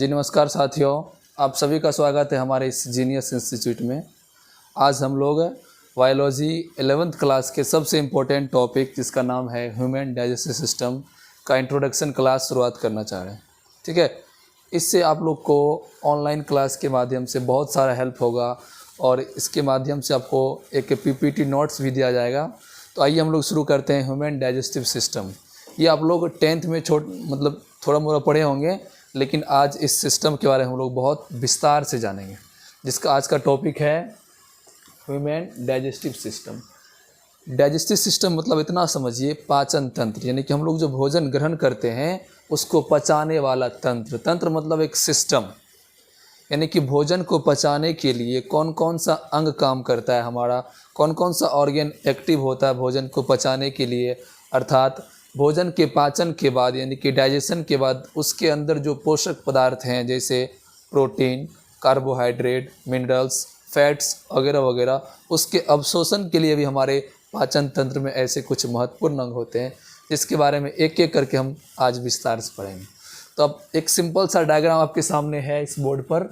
जी नमस्कार साथियों, आप सभी का स्वागत है हमारे इस जीनियस इंस्टीट्यूट में। आज हम लोग बायोलॉजी 11th क्लास के सबसे इम्पोर्टेंट टॉपिक जिसका नाम है ह्यूमन डाइजेस्टिव सिस्टम का इंट्रोडक्शन क्लास शुरुआत करना चाह रहे हैं। ठीक है, इससे आप लोग को ऑनलाइन क्लास के माध्यम से बहुत सारा हेल्प होगा और इसके माध्यम से आपको एक पीपीटी नोट्स भी दिया जाएगा। तो आइए हम लोग शुरू करते हैं ह्यूमन डाइजेस्टिव सिस्टम। ये आप लोग 10th में थोड़ा मोड़ा पढ़े होंगे, लेकिन आज इस सिस्टम के बारे में हम लोग बहुत विस्तार से जानेंगे, जिसका आज का टॉपिक है human digestive system. Digestive system मतलब इतना समझिए, पाचन तंत्र, यानी कि हम लोग जो भोजन ग्रहण करते हैं उसको पचाने वाला तंत्र। तंत्र मतलब एक सिस्टम, यानी कि भोजन को पचाने के लिए कौन कौन सा अंग काम करता है हमारा, कौन कौन सा ऑर्गन एक्टिव होता है भोजन को पचाने के लिए। अर्थात भोजन के पाचन के बाद यानी कि डाइजेशन के बाद उसके अंदर जो पोषक पदार्थ हैं जैसे प्रोटीन, कार्बोहाइड्रेट, मिनरल्स, फैट्स वगैरह वगैरह, उसके अवशोषण के लिए भी हमारे पाचन तंत्र में ऐसे कुछ महत्वपूर्ण अंग होते हैं, जिसके बारे में एक एक करके हम आज विस्तार से पढ़ेंगे। तो अब एक सिंपल सा डायग्राम आपके सामने है इस बोर्ड पर।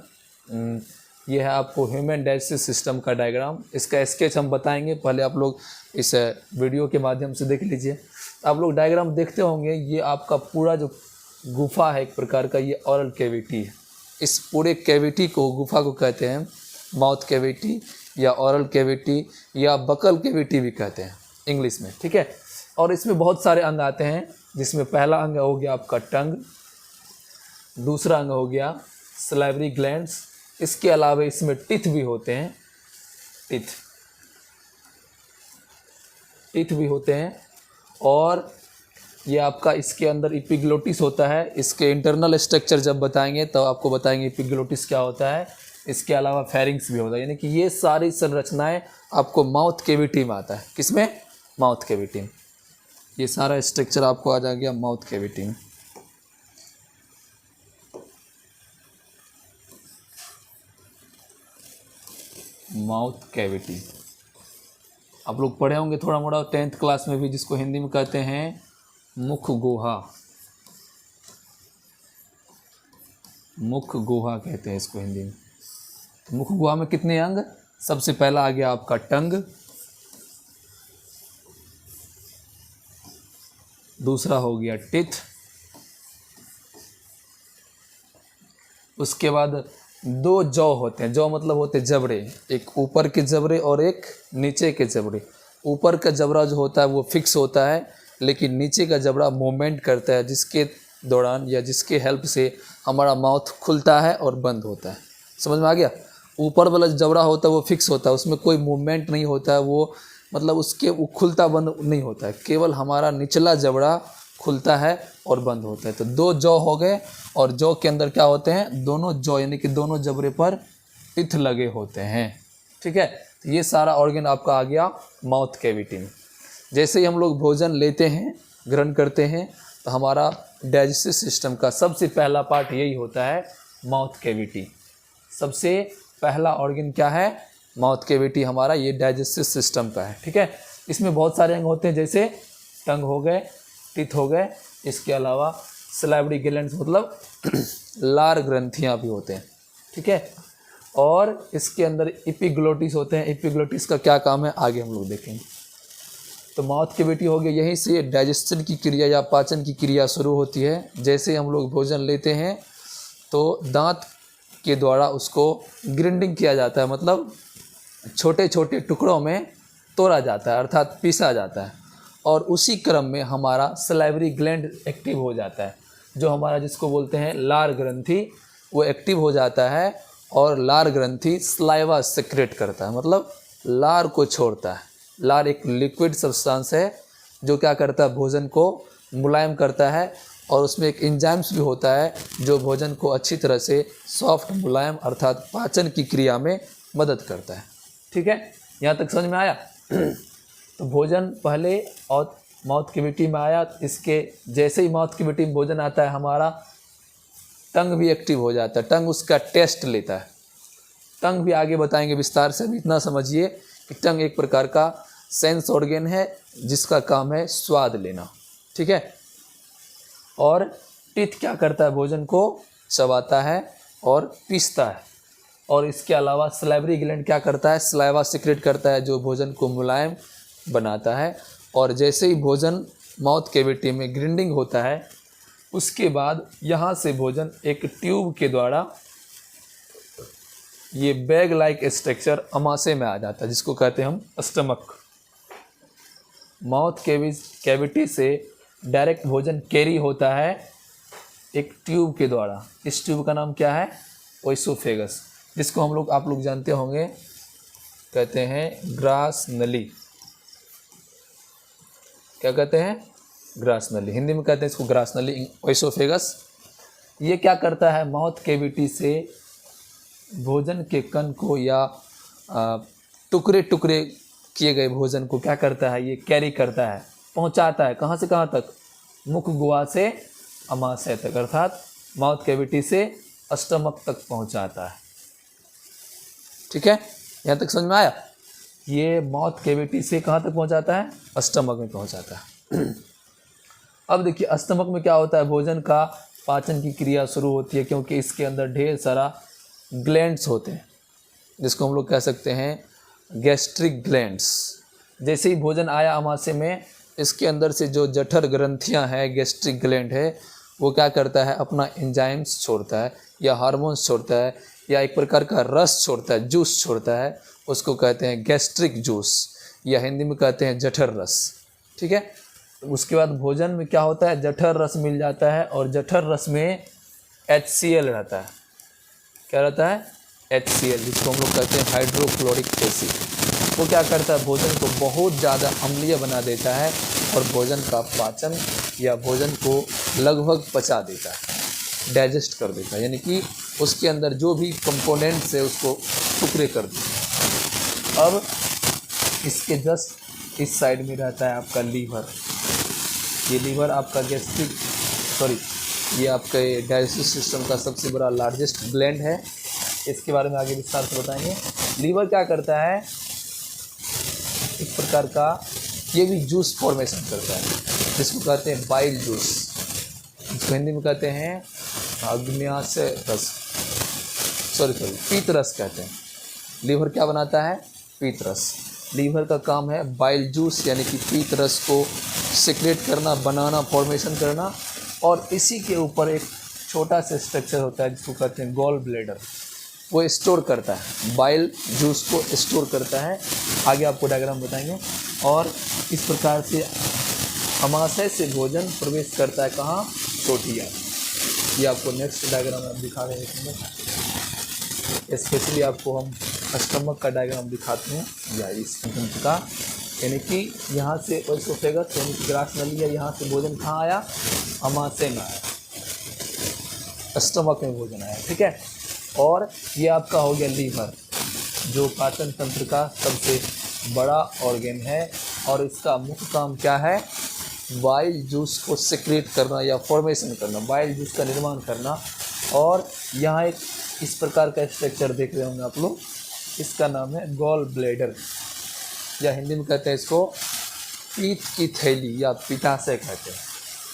यह है आपको ह्यूमन डाइजेस्टिव सिस्टम का डायग्राम। इसका स्केच हम बताएंगे, पहले आप लोग इस वीडियो के माध्यम से देख लीजिए। आप लोग डायग्राम देखते होंगे, ये आपका पूरा जो गुफा है एक प्रकार का, ये ऑरल कैविटी है। इस पूरे कैविटी को, गुफा को कहते हैं माउथ कैविटी या ऑरल कैविटी या बकल कैविटी भी कहते हैं इंग्लिश में। ठीक है, और इसमें बहुत सारे अंग आते हैं, जिसमें पहला अंग हो गया आपका टंग, दूसरा अंग हो गया सलाइवरी ग्लैंड्स। इसके अलावा इसमें टीथ भी होते हैं, टीथ भी होते हैं। और ये आपका इसके अंदर एपिग्लोटिस होता है। इसके इंटरनल स्ट्रक्चर जब बताएंगे तब आपको बताएंगे एपिग्लोटिस क्या होता है। इसके अलावा फेरिंग्स भी होता है, यानी कि ये सारी संरचनाएं आपको माउथ कैविटी में आता है। किसमें? माउथ कैविटी में। ये सारा स्ट्रक्चर आपको आ जाएगा माउथ कैविटी में। माउथ कैविटी आप लोग पढ़े होंगे थोड़ा मोड़ा 10th क्लास में भी, जिसको हिंदी में कहते हैं मुख गुहा। मुख गुहा कहते हैं इसको हिंदी में। तो मुख गुहा में कितने अंग? सबसे पहला आ गया आपका टंग, दूसरा हो गया टिथ, उसके बाद दो जौ होते हैं। जौ मतलब होते हैं जबड़े, एक ऊपर के जबड़े और एक नीचे के जबड़े। ऊपर का जबड़ा जो होता है वो फिक्स होता है, लेकिन नीचे का जबड़ा मूवमेंट करता है, जिसके दौरान या जिसके हेल्प से हमारा माउथ खुलता है और बंद होता है। समझ में आ गया? ऊपर वाला जबड़ा होता है वो फिक्स होता है, उसमें कोई मूवमेंट नहीं होता है, वो मतलब वो खुलता बंद नहीं होता है। केवल हमारा निचला जबड़ा खुलता है और बंद होता है। तो दो जौ हो गए, और जौ के अंदर क्या होते हैं? दोनों जौ यानी कि दोनों जबड़े पर टीथ लगे होते हैं। ठीक है, तो ये सारा ऑर्गन आपका आ गया माउथ कैविटी में। जैसे ही हम लोग भोजन लेते हैं, ग्रहण करते हैं, तो हमारा डाइजेस्टिव सिस्टम का सबसे पहला पार्ट यही होता है, माउथ कैविटी। सबसे पहला ऑर्गन क्या है? माउथ कैविटी हमारा ये डाइजेस्टिव सिस्टम का है। ठीक है, इसमें बहुत सारे अंग होते हैं, जैसे टंग हो गए, टीथ हो गए, इसके अलावा सलाइवरी ग्लैंड्स मतलब लार ग्रंथियाँ भी होते हैं। ठीक है, और इसके अंदर एपिग्लोटिस होते हैं। एपिग्लोटिस का क्या काम है आगे हम लोग देखेंगे। तो माउथ कैविटी हो गया, यहीं से डाइजेशन की क्रिया या पाचन की क्रिया शुरू होती है। जैसे हम लोग भोजन लेते हैं तो दांत के द्वारा उसको ग्राइंडिंग किया जाता है, मतलब छोटे छोटे टुकड़ों में तोड़ा जाता है, अर्थात पीसा जाता है। और उसी क्रम में हमारा सलाइवरी ग्लैंड एक्टिव हो जाता है, जो हमारा जिसको बोलते हैं लार ग्रंथि, वो एक्टिव हो जाता है। और लार ग्रंथि सलाइवा सेक्रेट करता है, मतलब लार को छोड़ता है। लार एक लिक्विड सब्सटेंस है जो क्या करता है? भोजन को मुलायम करता है, और उसमें एक एंजाइम्स भी होता है जो भोजन को अच्छी तरह से सॉफ्ट, मुलायम अर्थात पाचन की क्रिया में मदद करता है। ठीक है, यहाँ तक समझ में आया? तो भोजन पहले और माउथ कैविटी में आया, इसके जैसे ही माउथ कैविटी में भोजन आता है, हमारा टंग भी एक्टिव हो जाता है। टंग उसका टेस्ट लेता है। टंग भी आगे बताएंगे विस्तार से। अभी इतना समझिए कि टंग एक प्रकार का सेंस ऑर्गन है, जिसका काम है स्वाद लेना। ठीक है, और टीथ क्या करता है? भोजन को चबाता है और पीसता है। और इसके अलावा सलाइवरी ग्लैंड क्या करता है, सलाइवा सिक्रेट करता है जो भोजन को मुलायम बनाता है। और जैसे ही भोजन माउथ कैविटी में ग्राइंडिंग होता है उसके बाद यहाँ से भोजन एक ट्यूब के द्वारा ये बैग लाइक स्ट्रक्चर अमाशय में आ जाता है जिसको कहते हैं हम स्टमक। माउथ कैविटी से डायरेक्ट भोजन कैरी होता है एक ट्यूब के द्वारा। इस ट्यूब का नाम क्या है, ओइसोफेगस, जिसको आप लोग जानते होंगे कहते हैं ग्रास नली। क्या कहते हैं, ग्रास नली, हिंदी में कहते हैं इसको ग्रास नली, ओइसोफेगस। ये क्या करता है, माउथ कैविटी से भोजन के कण को या टुकड़े टुकड़े किए गए भोजन को क्या करता है, ये कैरी करता है, पहुंचाता है। कहाँ से कहाँ तक, मुख गुहा से अमाशय तक, अर्थात माउथ कैविटी से स्टमक तक पहुंचाता है। ठीक है, यहाँ तक समझ में आया। ये माउथ कैविटी से कहाँ तक पहुंचाता है, स्टमक में पहुंचाता है। अब देखिए स्टमक में क्या होता है, भोजन का पाचन की क्रिया शुरू होती है क्योंकि इसके अंदर ढेर सारा ग्लैंड्स होते हैं जिसको हम लोग कह सकते हैं गैस्ट्रिक ग्लैंड्स। जैसे ही भोजन आया अमाशय में, इसके अंदर से जो जठर ग्रंथियां हैं, गैस्ट्रिक ग्लैंड है, वो क्या करता है, अपना एंजाइम्स छोड़ता है या हार्मोन्स छोड़ता है या एक प्रकार का रस छोड़ता है, जूस छोड़ता है, उसको कहते हैं गैस्ट्रिक जूस या हिंदी में कहते हैं जठर रस। ठीक है, उसके बाद भोजन में क्या होता है, जठर रस मिल जाता है और जठर रस में HCl रहता है। क्या रहता है, HCl, जिसको हम लोग कहते हैं हाइड्रोक्लोरिक एसिड। वो क्या करता है, भोजन को बहुत ज़्यादा अम्लीय बना देता है और भोजन का पाचन या भोजन को लगभग पचा देता है, डाइजेस्ट कर देता है, यानी कि उसके अंदर जो भी कंपोनेंट्स है उसको टुकड़े कर देता है। अब इसके जस्ट इस साइड में रहता है आपका लीवर। ये लीवर आपका ये आपके डाइजेस्टिव सिस्टम का सबसे बड़ा लार्जेस्ट ग्लैंड है। इसके बारे में आगे विस्तार से बताएंगे। लीवर क्या करता है, एक प्रकार का ये भी जूस फॉर्मेशन करता है जिसको कहते हैं बाइल जूस, जिसको हिंदी में कहते हैं अग्न्याशय रस, पीत रस कहते हैं। लीवर क्या बनाता है, पीत रस। लीवर का काम है बाइल जूस यानी कि पीत रस को सिक्रेट करना, बनाना, फॉर्मेशन करना। और इसी के ऊपर एक छोटा सा स्ट्रक्चर होता है जिसको कहते हैं गॉल ब्लैडर, वो स्टोर करता है बाइल जूस को, स्टोर करता है। आगे आपको डायग्राम बताएंगे। और इस प्रकार से अमाशय से भोजन प्रवेश करता है कहाँ, छोटी आंत। ये आपको नेक्स्ट डायग्राम आप दिखा रहे हैं, स्पेशली आपको हम स्टमक का डायग्राम दिखाते हैं या इस का, यानी कि यहाँ से ओइसोफेगस यानी कि ग्रास नली है, यहाँ से भोजन कहाँ आया, अमाशय में आया, स्टमक में भोजन आया। ठीक है, और ये आपका हो गया लीवर, जो पाचन तंत्र का सबसे बड़ा ऑर्गन है और इसका मुख्य काम क्या है, बाइल जूस को सिक्रेट करना या फॉर्मेशन करना, बाइल जूस का निर्माण करना। और यहाँ एक इस प्रकार का स्ट्रक्चर देख रहे होंगे आप लोग, इसका नाम है गॉल ब्लैडर या हिंदी में कहते हैं इसको पीत की थैली या पित्ताशय कहते हैं।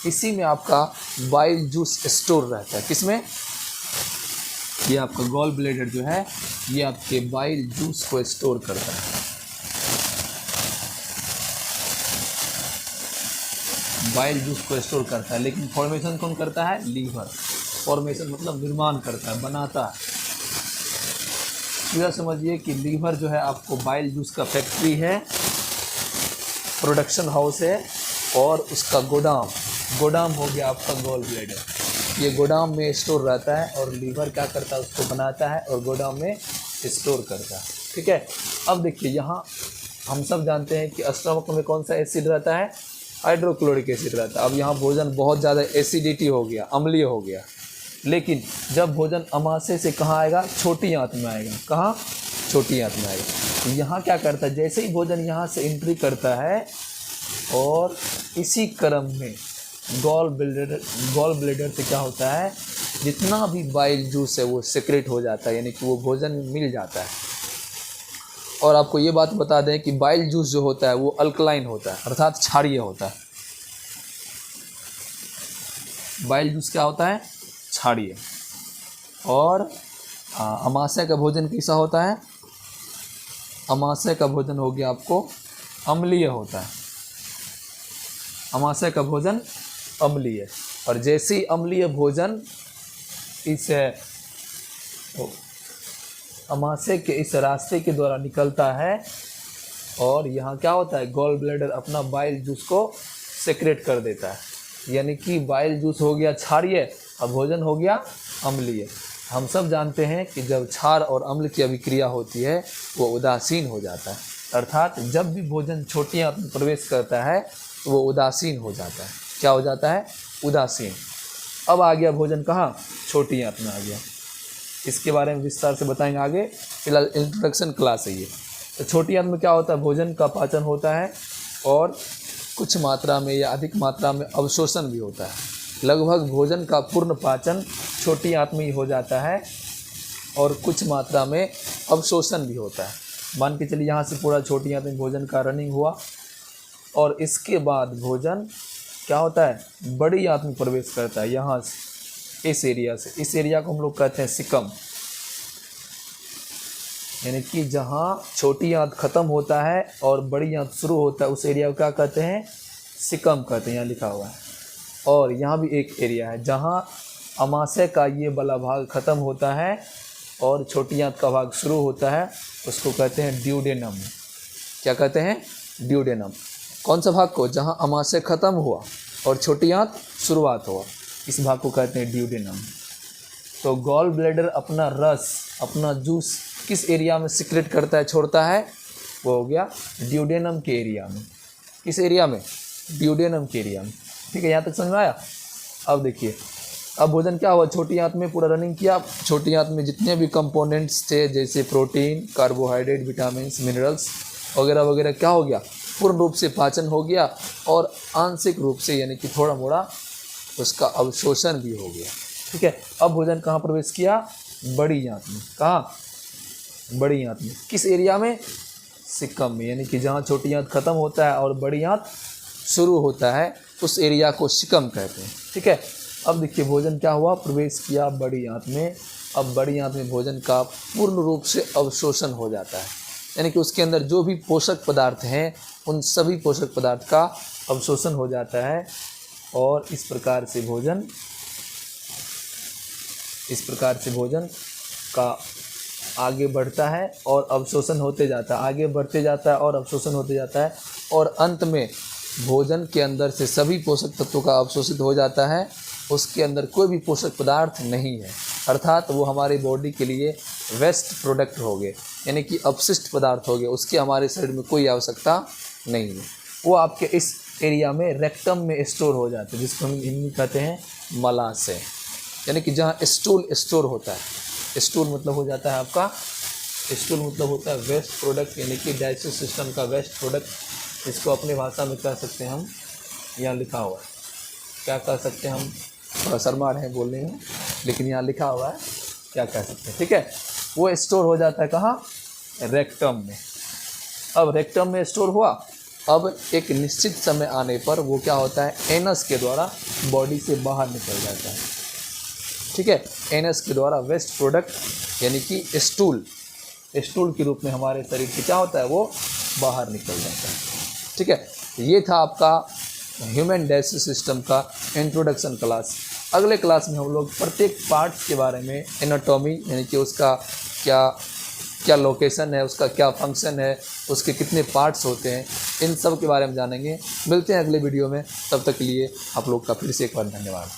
इसी में आपका बाइल जूस स्टोर रहता है। किसमें, ये आपका गॉल ब्लैडर जो है ये आपके बाइल जूस को स्टोर करता है। बाइल जूस को स्टोर करता है, लेकिन फॉर्मेशन कौन करता है, लीवर। फॉर्मेशन मतलब निर्माण करता है, बनाता है। सीधा समझिए कि लीवर जो है आपको बाइल जूस का फैक्ट्री है, प्रोडक्शन हाउस है, और उसका गोदाम हो गया आपका गॉल ब्लैडर। ये गोदाम में स्टोर रहता है और लीवर क्या करता है, उसको बनाता है और गोदाम में स्टोर करता है। ठीक है, अब देखिए यहाँ हम सब जानते हैं कि स्टमक में कौन सा एसिड रहता है, हाइड्रोक्लोरिक एसिड रहता है। अब यहाँ भोजन बहुत ज़्यादा एसिडिटी हो गया, अम्लीय हो गया, लेकिन जब भोजन अमाशय से कहाँ आएगा, छोटी आंत में आएगा। कहाँ, छोटी आंत में आएगा। तो यहाँ क्या करता है, जैसे ही भोजन यहाँ से एंट्री करता है और इसी क्रम में गॉल ब्लैडर से क्या होता है, जितना भी बाइल जूस है वो सेक्रेट हो जाता है, यानी कि वो भोजन में मिल जाता है। और आपको ये बात बता दें कि बाइल जूस जो होता है वो अल्कलाइन होता है, अर्थात क्षारीय होता है। बाइल जूस क्या होता है, क्षारीय। और अमाशय का भोजन कैसा होता है? अमाशय का भोजन हो गया आपको अम्लीय होता है। अमाशय का भोजन अम्लीय, और जैसे ही अम्लीय भोजन इस अमाशय के इस रास्ते के द्वारा निकलता है, और यहाँ क्या होता है, गॉल ब्लैडर अपना बाइल जूस को सेक्रेट कर देता है, यानी कि बाइल जूस हो गया क्षारीय और भोजन हो गया अम्लीय। हम सब जानते हैं कि जब क्षार और अम्ल की अभिक्रिया होती है वो उदासीन हो जाता है, अर्थात जब भी भोजन छोटी आंत में प्रवेश करता है तो वो उदासीन हो जाता है। क्या हो जाता है? उदासीन। अब आ गया भोजन कहाँ? छोटी आंत में आ गया। इसके बारे में विस्तार से बताएंगे आगे, फिलहाल इंट्रोडक्शन क्लास है ये। तो छोटी आंत में क्या होता है? भोजन का पाचन होता है और कुछ मात्रा में या अधिक मात्रा में अवशोषण भी होता है। लगभग भोजन का पूर्ण पाचन छोटी आंत में ही हो जाता है और कुछ मात्रा में अवशोषण भी होता है। मान के चलिए यहाँ से पूरा छोटी आंत में भोजन का रनिंग हुआ, और इसके बाद भोजन क्या होता है? बड़ी आंत में प्रवेश करता है। यहाँ से इस एरिया से, इस एरिया को हम लोग कहते हैं सिकम, यानी कि जहाँ छोटी आंत खत्म होता है और बड़ी आंत शुरू होता है उस एरिया को क्या कहते हैं? सिकम कहते हैं, यहाँ लिखा हुआ है। और यहाँ भी एक एरिया है जहाँ अमाशय का ये वाला भाग खत्म होता है और छोटी आंत का भाग शुरू होता है, उसको कहते हैं ड्यूडेनम। क्या कहते हैं? ड्यूडेनम। कौन सा भाग को? जहाँ अमाशय खत्म हुआ और छोटी आंत शुरुआत हुआ, इस भाग को कहते हैं ड्यूडेनम। तो गॉल ब्लैडर अपना रस, अपना जूस किस एरिया में सिक्रेट करता है, छोड़ता है? वो हो गया ड्यूडेनम के एरिया में। किस एरिया में? ड्यूडेनम के एरिया में। ठीक है, यहाँ तक समझ में आया? अब देखिए, अब भोजन क्या हुआ? छोटी आंत में पूरा रनिंग किया। छोटी आंत में जितने भी कंपोनेंट्स थे, जैसे प्रोटीन, कार्बोहाइड्रेट, विटामिन, मिनरल्स वगैरह वगैरह, क्या हो गया? पूर्ण रूप से पाचन हो गया, और आंशिक रूप से यानी कि थोड़ा मोड़ा उसका अवशोषण भी हो गया। ठीक है, अब भोजन कहाँ प्रवेश किया? बड़ी आंत में। कहाँ? बड़ी आंत में। किस एरिया में? सिक्कम में, यानी कि जहाँ छोटी आंत खत्म होता है और बड़ी आंत शुरू होता है उस एरिया को सिकम कहते हैं। ठीक है, अब देखिए भोजन क्या हुआ? प्रवेश किया बड़ी आंत में। अब बड़ी आंत में भोजन का पूर्ण रूप से अवशोषण हो जाता है, यानी कि उसके अंदर जो भी पोषक पदार्थ हैं उन सभी पोषक पदार्थ का अवशोषण हो जाता है, और इस प्रकार से भोजन का आगे बढ़ता है और अवशोषण होते जाता है, आगे बढ़ते जाता है और अवशोषण होते जाता है, और अंत में भोजन के अंदर से सभी पोषक तत्वों का अवशोषित हो जाता है। उसके अंदर कोई भी पोषक पदार्थ नहीं है, अर्थात वो हमारी बॉडी के लिए वेस्ट प्रोडक्ट हो गए, यानी कि अपशिष्ट पदार्थ हो गए, उसकी हमारे शरीर में कोई आवश्यकता नहीं है। वो आपके इस एरिया में रेक्टम में स्टोर हो जाते हैं, जिसको हम हिंदी कहते हैं मलाशय, यानी कि जहाँ स्टूल स्टोर होता है। स्टूल मतलब हो जाता है आपका, स्टूल मतलब होता है वेस्ट प्रोडक्ट, यानी कि डाइजेस्टिव सिस्टम का वेस्ट प्रोडक्ट। इसको अपनी भाषा में कह सकते हैं हम, यहाँ लिखा हुआ है, क्या कह सकते हैं हम? थोड़ा शर्मा रहे हैं बोलने में, लेकिन यहाँ लिखा हुआ है, क्या कह सकते हैं। ठीक है, वो स्टोर हो जाता है कहाँ? रेक्टम में। अब रेक्टम में स्टोर हुआ, अब एक निश्चित समय आने पर वो क्या होता है? एनस के द्वारा बॉडी से बाहर निकल जाता है। ठीक है, एनस के द्वारा वेस्ट प्रोडक्ट यानी कि स्टूल के रूप में हमारे शरीर से क्या होता है? वो बाहर निकल जाता है। ठीक है, ये था आपका ह्यूमन डाइजेस्टिव सिस्टम का इंट्रोडक्शन क्लास। अगले क्लास में हम लोग प्रत्येक पार्ट्स के बारे में, एनाटॉमी यानी कि उसका क्या लोकेशन है, उसका क्या फंक्शन है, उसके कितने पार्ट्स होते हैं, इन सब के बारे में जानेंगे। मिलते हैं अगले वीडियो में, तब तक के लिए आप लोग का फिर से एक बार धन्यवाद।